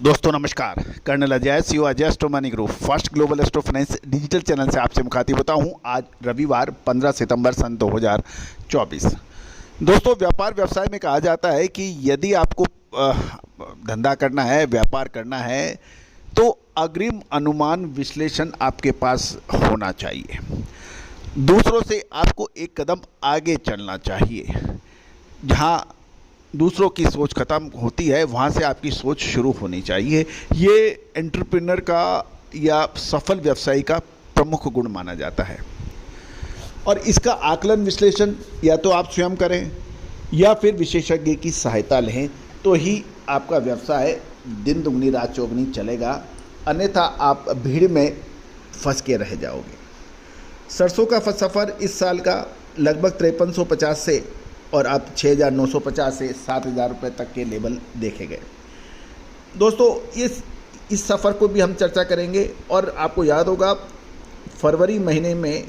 दोस्तों नमस्कार। Colonel Ajay CO Ajay astro money group first global astro finance digital channel से आपसे मुखातिब होता हूं। आज रविवार 15 सितंबर सन 2024। दोस्तों व्यापार व्यवसाय में कहा जाता है कि यदि आपको धंधा करना है, व्यापार करना है, तो अग्रिम अनुमान विश्लेषण आपके पास होना चाहिए। दूसरों से आपको एक कदम आगे चलना चाहिए। जहां दूसरों की सोच ख़त्म होती है वहाँ से आपकी सोच शुरू होनी चाहिए। ये एंटरप्रेन्योर का या सफल व्यवसायी का प्रमुख गुण माना जाता है। और इसका आकलन विश्लेषण या तो आप स्वयं करें या फिर विशेषज्ञ की सहायता लें, तो ही आपका व्यवसाय दिन दुगनी रात चौगनी चलेगा, अन्यथा आप भीड़ में फंस के रह जाओगे। सरसों का सफ़र इस साल का लगभग 5350 से और अब 6950 से 7000 रुपये तक के लेवल देखे गए। दोस्तों इस सफ़र को भी हम चर्चा करेंगे। और आपको याद होगा फरवरी महीने में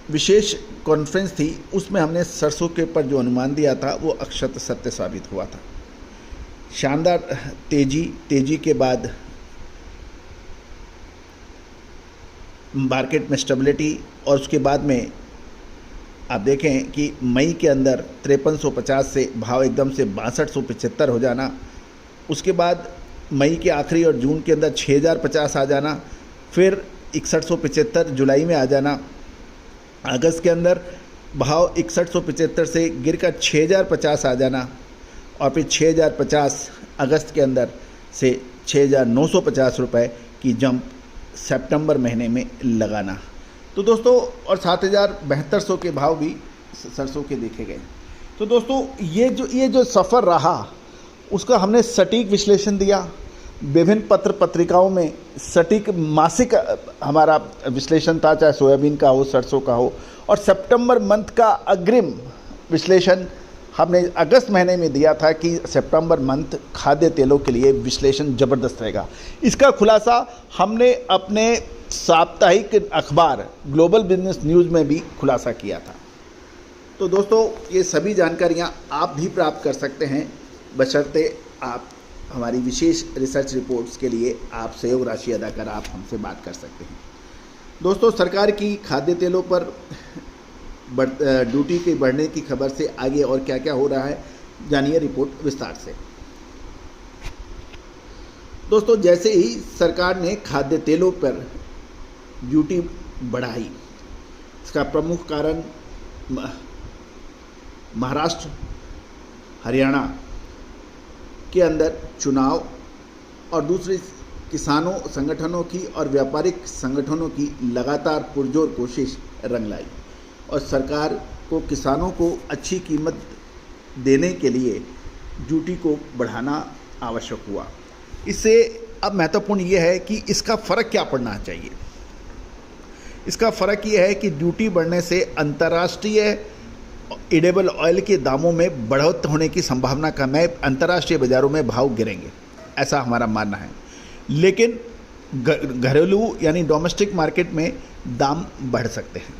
विशेष कॉन्फ्रेंस थी, उसमें हमने सरसों के ऊपर जो अनुमान दिया था वो अक्षत सत्य साबित हुआ था। शानदार तेजी के बाद मार्केट में स्टेबिलिटी, और उसके बाद में आप देखें कि मई के अंदर 5350 से भाव एकदम से 6275 हो जाना, उसके बाद मई के आखिरी और जून के अंदर 6050 आ जाना, फिर 6175 जुलाई में आ जाना, अगस्त के अंदर भाव 6175 से गिरकर 6050 आ जाना, और फिर 6050 अगस्त के अंदर से 6950 रुपये की जंप सितंबर महीने में लगाना। तो दोस्तों और 7200 के भाव भी सरसों के देखे गए। तो दोस्तों ये जो सफ़र रहा उसका हमने सटीक विश्लेषण दिया। विभिन्न पत्र पत्रिकाओं में सटीक मासिक हमारा विश्लेषण था, चाहे सोयाबीन का हो, सरसों का हो। और सितंबर मंथ का अग्रिम विश्लेषण हमने अगस्त महीने में दिया था कि सितंबर मंथ खाद्य तेलों के लिए विश्लेषण ज़बरदस्त रहेगा। इसका खुलासा हमने अपने साप्ताहिक अखबार ग्लोबल बिजनेस न्यूज़ में भी खुलासा किया था। तो दोस्तों ये सभी जानकारियां आप भी प्राप्त कर सकते हैं, बशर्ते आप हमारी विशेष रिसर्च रिपोर्ट्स के लिए आप सहयोग राशि अदा कर आप हमसे बात कर सकते हैं। दोस्तों सरकार की खाद्य तेलों पर ड्यूटी के बढ़ने की खबर से आगे और क्या क्या हो रहा है, जानिए रिपोर्ट विस्तार से। दोस्तों जैसे ही सरकार ने खाद्य तेलों पर ड्यूटी बढ़ाई, इसका प्रमुख कारण महाराष्ट्र, हरियाणा के अंदर चुनाव और दूसरे किसानों संगठनों की और व्यापारिक संगठनों की लगातार पुरजोर कोशिश रंग लाई, और सरकार को किसानों को अच्छी कीमत देने के लिए ड्यूटी को बढ़ाना आवश्यक हुआ। इससे अब महत्वपूर्ण ये है कि इसका फ़र्क क्या पड़ना चाहिए। इसका फ़र्क ये है कि ड्यूटी बढ़ने से अंतर्राष्ट्रीय एडिबल ऑयल के दामों में बढ़ोतरी होने की संभावना कम है, अंतर्राष्ट्रीय बाज़ारों में भाव गिरेंगे, ऐसा हमारा मानना है। लेकिन घरेलू यानी डोमेस्टिक मार्केट में दाम बढ़ सकते हैं,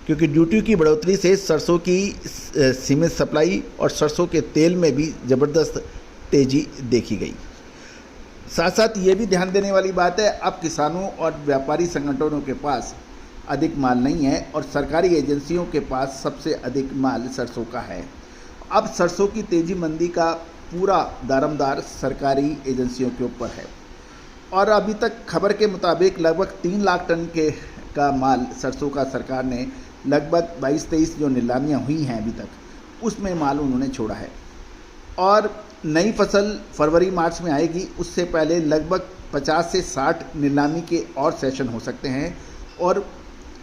क्योंकि ड्यूटी की बढ़ोतरी से सरसों की सीमित सप्लाई और सरसों के तेल में भी ज़बरदस्त तेज़ी देखी गई। साथ साथ ये भी ध्यान देने वाली बात है, अब किसानों और व्यापारी संगठनों के पास अधिक माल नहीं है और सरकारी एजेंसियों के पास सबसे अधिक माल सरसों का है। अब सरसों की तेजी मंदी का पूरा दारोमदार सरकारी एजेंसियों के ऊपर है। और अभी तक खबर के मुताबिक लगभग 3 लाख टन का माल सरसों का सरकार ने लगभग 22-23 जो नीलामियाँ हुई हैं अभी तक, उसमें माल उन्होंने छोड़ा है। और नई फसल फरवरी मार्च में आएगी, उससे पहले लगभग 50 से 60 नीलामी के और सेशन हो सकते हैं। और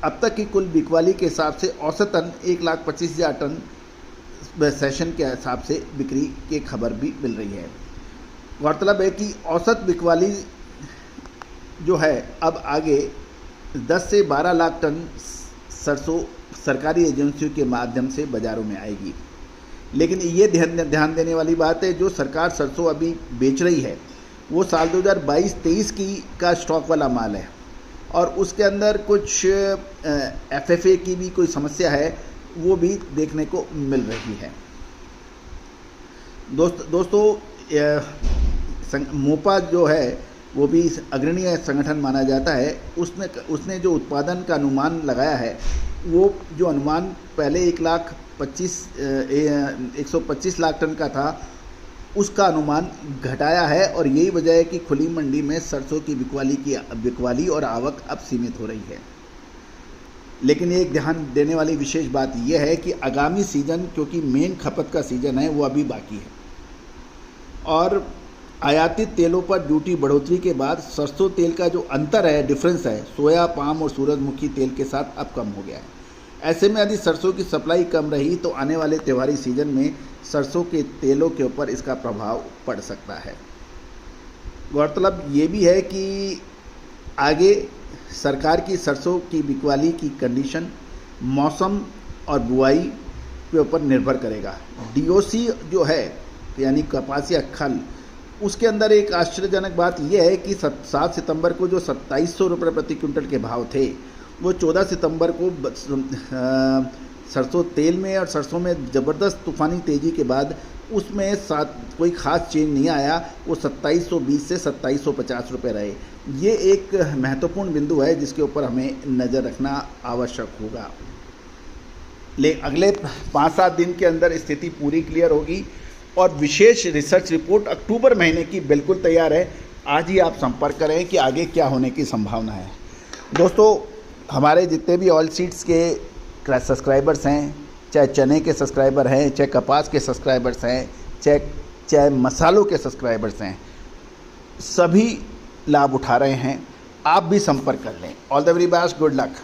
अब तक की कुल बिकवाली के हिसाब से औसतन 1,25,000 टन सेशन के हिसाब से बिक्री की खबर भी मिल रही है। गौरतलब है कि औसत बिकवाली जो है अब आगे 10 से 12 लाख टन सरसों सरकारी एजेंसियों के माध्यम से बाज़ारों में आएगी। लेकिन ये ध्यान देने वाली बात है, जो सरकार सरसों अभी बेच रही है वो साल 2022-23 का स्टॉक वाला माल है, और उसके अंदर कुछ एफएफए की भी कोई समस्या है, वो भी देखने को मिल रही है। दोस्तों मोपा जो है वो भी अग्रणीय संगठन माना जाता है। उसने जो उत्पादन का अनुमान लगाया है, वो जो अनुमान पहले 125 लाख टन का था, उसका अनुमान घटाया है। और यही वजह है कि खुली मंडी में सरसों की बिकवाली और आवक अब सीमित हो रही है। लेकिन एक ध्यान देने वाली विशेष बात यह है कि आगामी सीज़न, क्योंकि मेन खपत का सीज़न है, वो अभी बाकी है और आयातित तेलों पर ड्यूटी बढ़ोतरी के बाद सरसों तेल का जो अंतर है, डिफरेंस है, सोया, पाम और सूरजमुखी तेल के साथ अब कम हो गया है। ऐसे में यदि सरसों की सप्लाई कम रही तो आने वाले त्योहारी सीजन में सरसों के तेलों के ऊपर इसका प्रभाव पड़ सकता है। गौरतलब ये भी है कि आगे सरकार की सरसों की बिकवाली की कंडीशन मौसम और बुआई के ऊपर निर्भर करेगा। डीओसी जो है, यानी कपासिया खल, उसके अंदर एक आश्चर्यजनक बात यह है कि 7 सितंबर को जो 2700 रुपये प्रति क्विंटल के भाव थे, वो 14 सितंबर को सरसों तेल में और सरसों में ज़बरदस्त तूफ़ानी तेज़ी के बाद उसमें कोई ख़ास चेंज नहीं आया। वो 2720 से 2750 रुपये रहे। ये एक महत्वपूर्ण बिंदु है जिसके ऊपर हमें नज़र रखना आवश्यक होगा। अगले 5-7 दिन के अंदर स्थिति पूरी क्लियर होगी और विशेष रिसर्च रिपोर्ट अक्टूबर महीने की बिल्कुल तैयार है। आज ही आप संपर्क करें कि आगे क्या होने की संभावना है। दोस्तों, हमारे जितने भी ऑयल सीड्स के सब्सक्राइबर्स हैं, चाहे चने के सब्सक्राइबर हैं, चाहे कपास के सब्सक्राइबर्स हैं, चाहे मसालों के सब्सक्राइबर्स हैं, सभी लाभ उठा रहे हैं। आप भी संपर्क कर लें। All the very best, good luck.